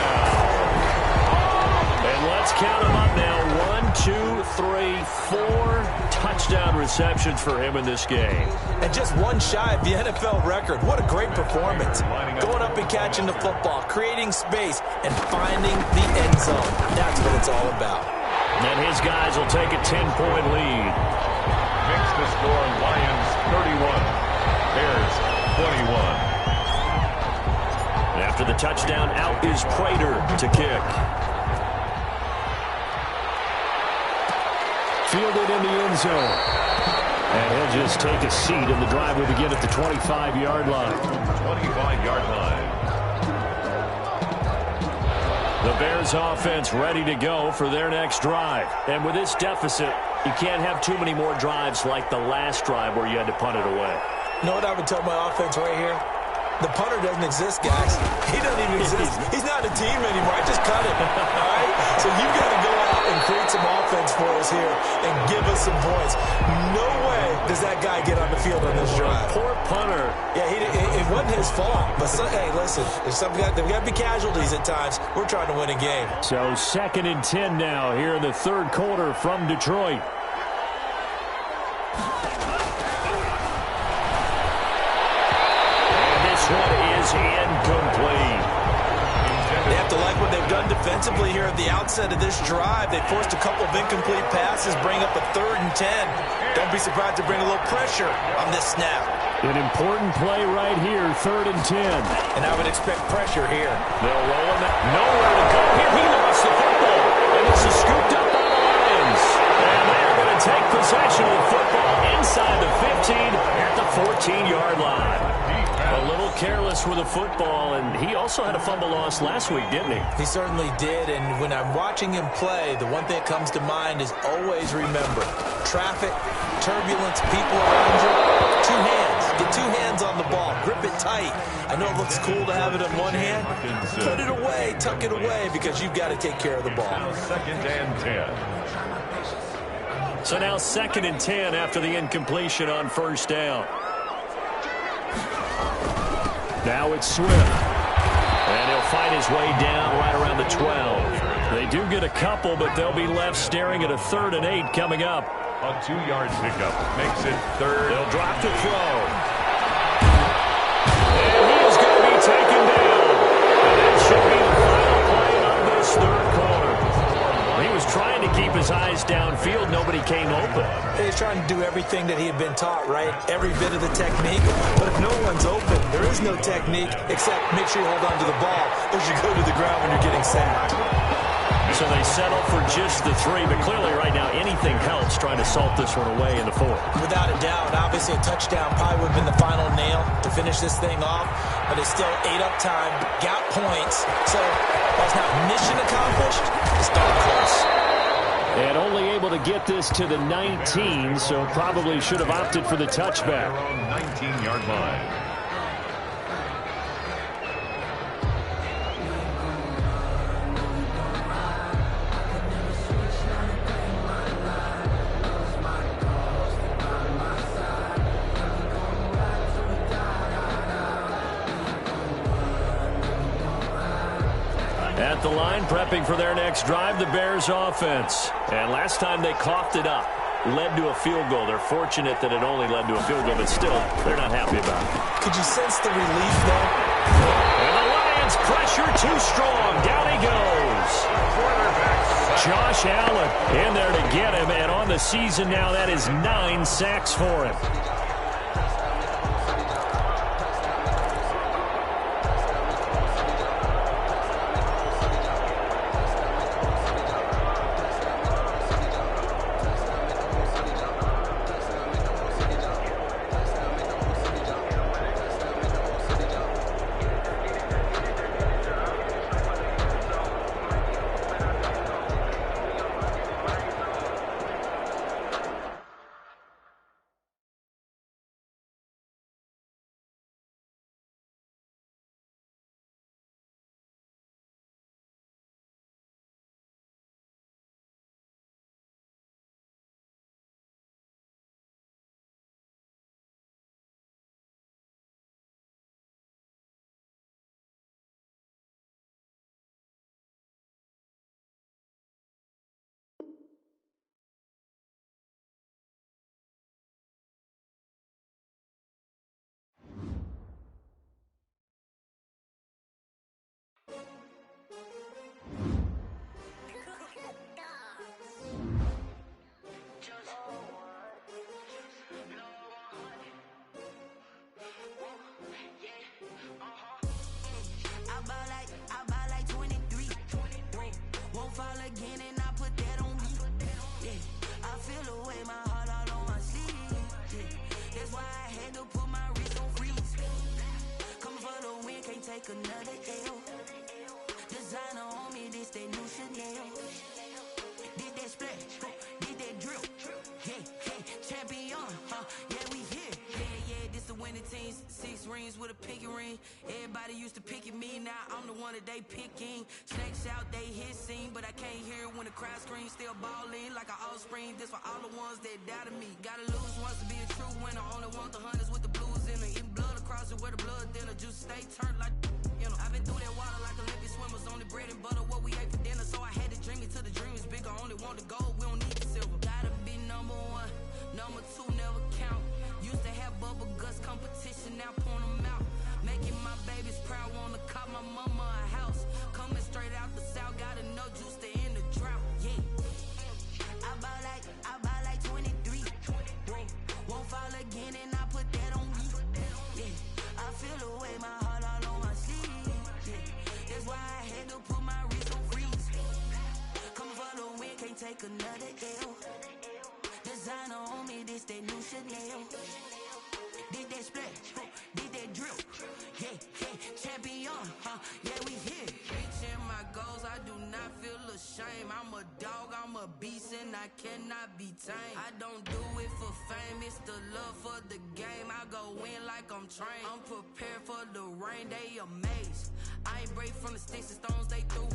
And let's count them up now. 1, 2, 3, 4 touchdown receptions for him in this game. And just one shy of the NFL record. What a great performance. Going up and catching the football, creating space, and finding the end zone. That's what it's all about. And his guys will take a 10-point lead. Makes the score Lions 31, Bears 21. And after the touchdown, out is Prater to kick. Fielded in the end zone. And he'll just take a seat, and the drive will begin at the 25-yard line. 25-yard line. The Bears offense ready to go for their next drive. And with this deficit, you can't have too many more drives like the last drive where you had to punt it away. You know what I would tell my offense right here? The punter doesn't exist, guys. He doesn't even exist. He's not a team anymore. I just cut him. All right? So you've got to go out and create some offense for us here and give us some points. No way does that guy get on the field on this drive. Poor punter. Yeah, it wasn't his fault. But, hey, listen, there's got to be casualties at times. We're trying to win a game. So 2nd and 10 now here in the third quarter from Detroit. This one is incomplete. They have to like what they've done defensively here at the outset of this drive. They forced a couple of incomplete passes, bring up a 3rd and 10. Don't be surprised to bring a little pressure on this snap. An important play right here, 3rd and 10. And I would expect pressure here. They'll roll him out. Nowhere to go here. He lost the football. And this is scooped up by the Lions. And they're going to take possession of the football inside the 15 at the 14-yard line. A little careless with the football, and he also had a fumble loss last week, didn't he? He certainly did, and when I'm watching him play, the one thing that comes to mind is always remember, traffic, turbulence, people around you, 2 hands. Get 2 hands on the ball. Grip it tight. I know it looks cool to have it in one hand. Put it away, tuck it away, because you've got to take care of the ball. 2nd and 10. So now 2nd and 10 after the incompletion on first down. Now it's Swift. And he'll fight his way down right around the 12. They do get a couple, but they'll be left staring at a 3rd and 8 coming up. A 2-yard pickup makes it 3rd. They'll drop to throw. And he is going to be taken down. And that should be the final play of this third quarter. He was trying to keep his eyes downfield. Nobody came open. He's trying to do everything that he had been taught, right? Every bit of the technique. But if no one's open, there is no technique except make sure you hold on to the ball as you go to the ground when you're getting sacked. So they settle for just the 3, but clearly right now anything helps trying to salt this one away in the 4th. Without a doubt, obviously a touchdown probably would have been the final nail to finish this thing off, but it's still ate up time, got points, so while it's not mission accomplished, it's darn close. And only able to get this to the 19, so probably should have opted for the touchback. Their own 19-yard line. At the line, prepping for their next drive, the Bears offense. And last time they coughed it up. led to a field goal. They're fortunate that it only led to a field goal, but still, they're not happy about it. Could you sense the relief, though? And the Lions pressure too strong. Down he goes. Josh Allen in there to get him, and on the season now, that is 9 sacks for him. Another L. Designer on me, this that new Chanel. Did that splash, did that drill. Yeah, champion, yeah, we here. Yeah, this the winning team. 6 rings with a pinky ring. Everybody used to pick at me, now I'm the one that they picking. Snakes out, they hissing, but I can't hear when the crowd screams. Still balling like an offspring. This for all the ones that doubted me. Gotta lose once to be a true winner. Only want the hunters with the blues in it. Eating blood across it where the blood thinner. Juice stay turned like. I've been through that water like Olympic swimmers. Only bread and butter, what we ate for dinner. So I had to dream it till the dream is bigger. Only want the gold, we don't need the silver. Gotta be number 1, number 2 never count. Used to have bubble guts competition, now point them out. Making my babies proud, wanna cop my mama a house. Coming straight out the south, got enough juice to end the drought. Yeah, I buy like 23. Won't fall again and I put that on me. Yeah, I feel the way my heart all on my sleeve. That's why I had to put my wrist on freeze. Come for the win, can't take another L. Designer on me, this that new Chanel. Did that splash, did that drill. Yeah, champion, yeah, we here. Reaching my goals, I do not feel ashamed. I'm a dog, I'm a beast, and I cannot be tamed. I don't do it for fame, it's the love for the game. I go in like I'm trained. I'm prepared for the rain, they amazed. I ain't break from the sticks and stones they threw.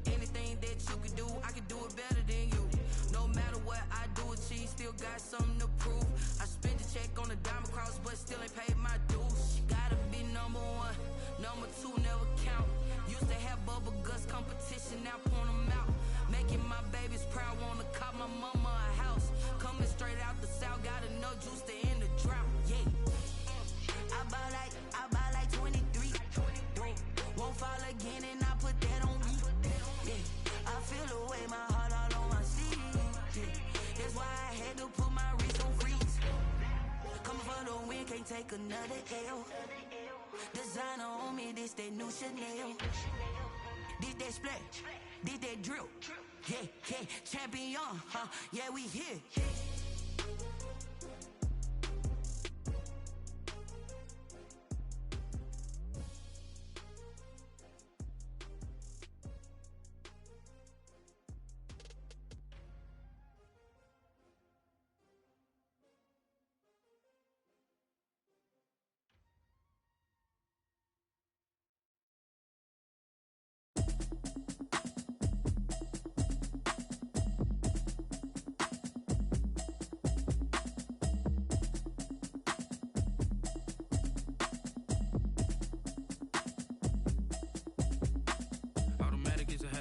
Anything that you can do, I can do it better than you. No matter what I do, achieve, still got something to prove. I spent the check on the diamond cross, but still ain't paid my dues. Gotta be number 1, number 2 never count. Used to have bubble guts competition, now point them out. Making my babies proud, wanna cop my mama a house. Coming straight out the south, got enough juice to end the drought. Yeah, I buy like 23. Won't fall again and I put that on me. Yeah, I feel the way my heart all on my sleeve. Yeah, that's why I had to put my wrist on freeze. Coming for the win, can't take another L. Designer on me, this that new Chanel. Did that splash, did that drill. Yeah, champion, yeah, we here.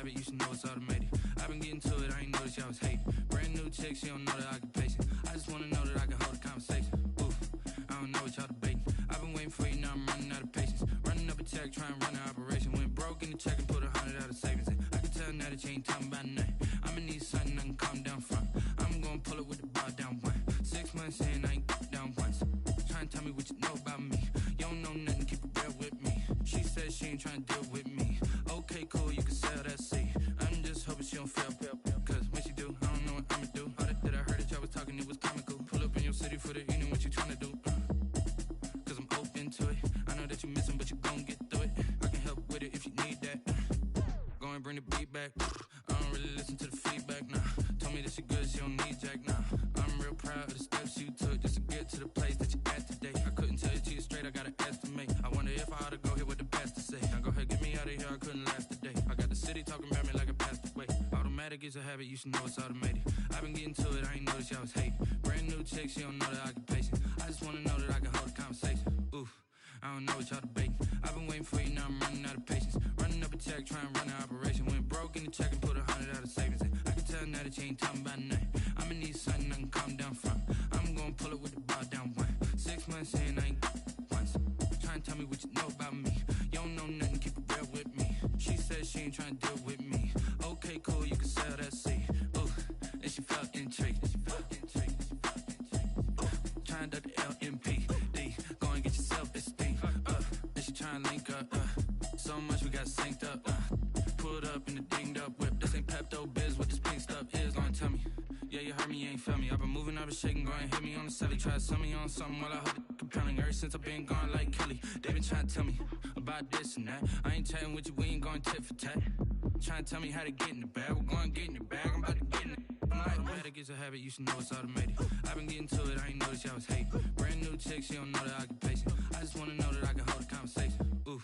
You should know it's automated. I've been getting to it, I ain't noticed y'all was hating. Brand new chick, she don't know the occupation. just wanna know that I can hold a conversation. Ooh, I don't know what y'all debating. I've been waiting for you, now I'm running out of patience. Running up a check, trying to run an operation. Went broke in the check and put 100 out of savings in. I can tell now that you ain't talking about nothing. I'ma need something I can calm down from. I'm gonna pull it with the bar down one. 6 months in, I ain't down once. Trying to tell me what you know about me. You don't know nothing, keep it real with me. She said she ain't trying to deal with me. Okay, cool, you can sell that seat. I'm just hoping she don't fail. Cause when she do, I don't know what I'ma do. All that I heard that y'all was talking, it was comical. Pull up in your city for the evening, what you tryna do? Cause I'm open to it. I know that you missing, but you gon' get through it. I can help with it if you need that. Go and bring the beat back. I don't really listen to the feedback, nah. Told me that she good, she don't need jack, nah. I'm real proud of the steps you took just to get to the place that you at today. I couldn't tell you to you straight, I gotta estimate. I wonder if I ought to go here with the best to say. Now go ahead, get me out of here, I couldn't last a day. I got the city talking about me like I passed away. Automatic is a habit, you should know it's automated. I've been getting to it, I ain't noticed y'all was hating. Brand new chick, she don't know the occupation. I just wanna know that I can hold a conversation. Ooh, I don't know what y'all debating. I've been waiting for you, now I'm running out of patience. Running up a check, trying to run an operation. Went broke in the check and put 100 out of savings in. I can tell now that you ain't talking about nothing. I'ma need something I can calm down from. I'm gonna pull it with the bar down one. 6 months in, I ain't once. Trying to tell me what you know about me. You don't know nothing, keep it real with me. She said she ain't trying to deal with me. Okay, cool, you can sell that seat. Ooh, and she felt intrigued. Trying to duck the LMPD. Go and get yourself esteem. And she trying to link up. So much we got synced up. Pulled up in the dinged up whip. This ain't Pepto-Biz, what this pink stuff is. Long tell me. Yeah, you heard me, you ain't felt me. I've been moving, I've been shaking, go and hit me on the celly. Try to sell me on something while I hold it compelling. Ever since I've been gone like Kelly, they been trying to tell me about this and that. I ain't chatting with you, we ain't going tit for tat. Trying to tell me how to get in the bag. We're going to get in the bag, I'm about to get in it. Automatic is a habit, you should know it's automated. I've been getting to it, I ain't noticed y'all was hating. Brand new chick, she don't know the occupation. I just wanna know that I can hold a conversation. Ooh,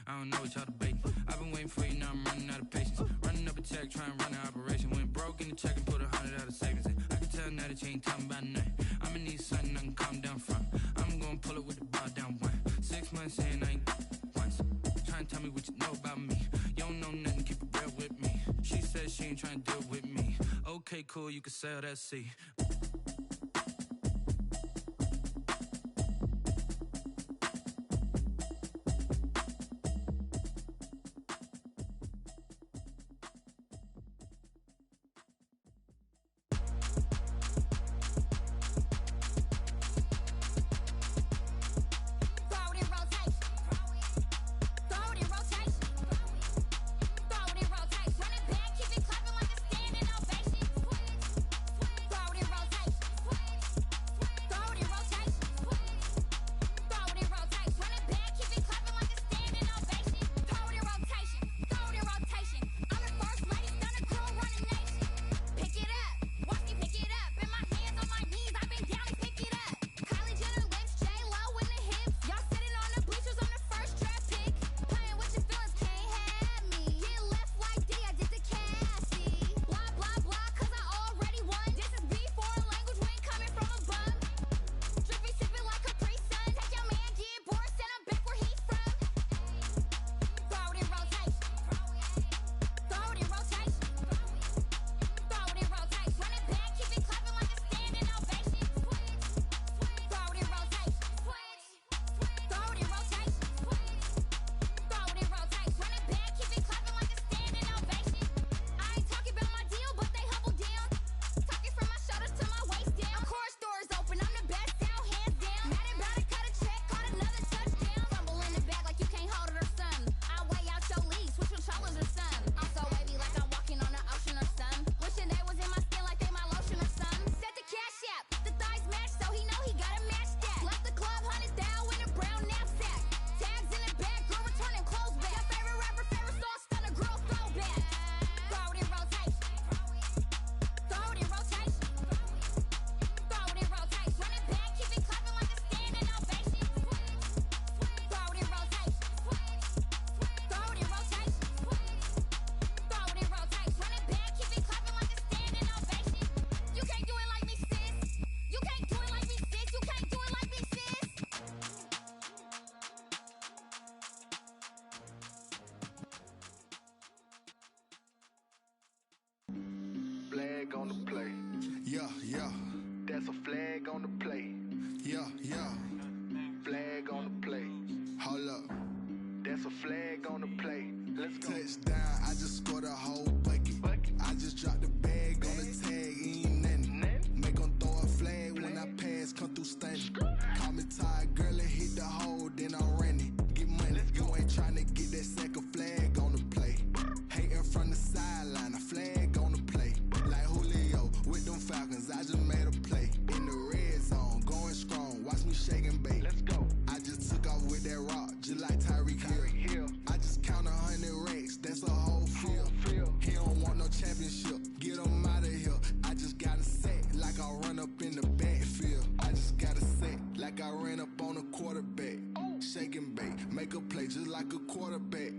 I don't know what y'all debating. I've been waiting for you, now I'm running out of patience. Running up a check, trying to run an operation. Went broke in the check and put 100 out of savings in. I can tell now that you ain't talking about nothing. I'ma need something I can calm down from. I'm gonna pull it with the bar down one. 6 months in, I ain't once. Trying to tell me what you know about me. You don't know nothing, keep it real with me. She said she ain't trying to deal with me. Okay, cool, you can sell that seat. Flag on the play. Yeah. That's a flag on the play. Yeah, yeah. Flag on the play. Hold up. That's a flag on the play. Let's go. Touchdown, I just scored a whole bucket. I just dropped the bag on the tag, ain't nothing. Make 'em throw a flag when I pass, come through stunning. Call me tired, girl, and hit the hole, then I'm running. Get money, you ain't tryna get that second flag on the play. Hating from the sideline, a flag on the play. Like Julio with them Falcons, I just made a play. In the red zone, going strong, watch me shake and bake. Let's go. I just took off with that rock, just like Tyreek Hill. I just count 100 racks, that's a whole field. He don't want no championship, get him out of here. I just got a set, like I run up in the backfield. I just got a set, like I ran up on a quarterback. Shake and bake, make a play just like a quarterback.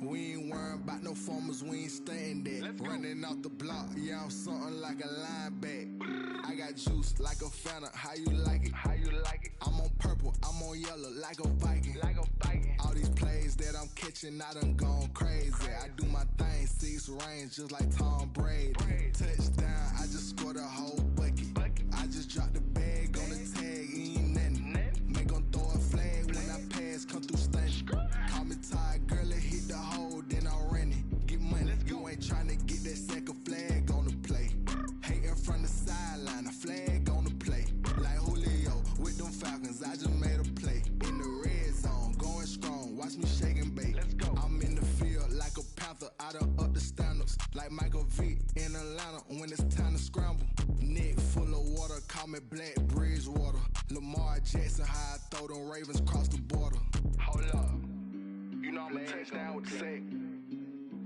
We ain't worrying about no formers, we ain't staying there. Running off the block, yeah, I'm something like a linebacker. I got juice like a Fanta, how you like it? How you like it? I'm on purple, I'm on yellow, like a Viking. Like a Viking. All these plays that I'm catching, I done gone crazy. I do my thing, 6 range, just like Tom Brady. Touchdown, I just scored a whole bucket. I just dropped the bag on the tag, ain't nothing. Make 'em throw a flag when I pass, come through stunning. Call me tired, girl, and hit the hole, then I'm running. Get money, you ain't tryna get that second flag on the play. Hating from the sideline, a flag on the play. Like Julio with them Falcons, I just made a play. In the red zone, going strong, watch me shake and bake. Let's go. I'm in the field like a Panther, I done up the standards. Like Michael Vick in Atlanta when it's time to scramble. Neck full of water, call me Black Bridgewater. Lamar Jackson, how I throw them Ravens cross the border. Hold up. You know I'm a touchdown with the sack.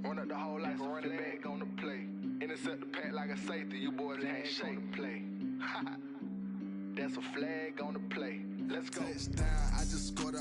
Run up the hole like a running back on the play. Intercept the pack like a safety, you boys ain't shake the play. That's a flag on the play. Let's go. Touchdown, I just scored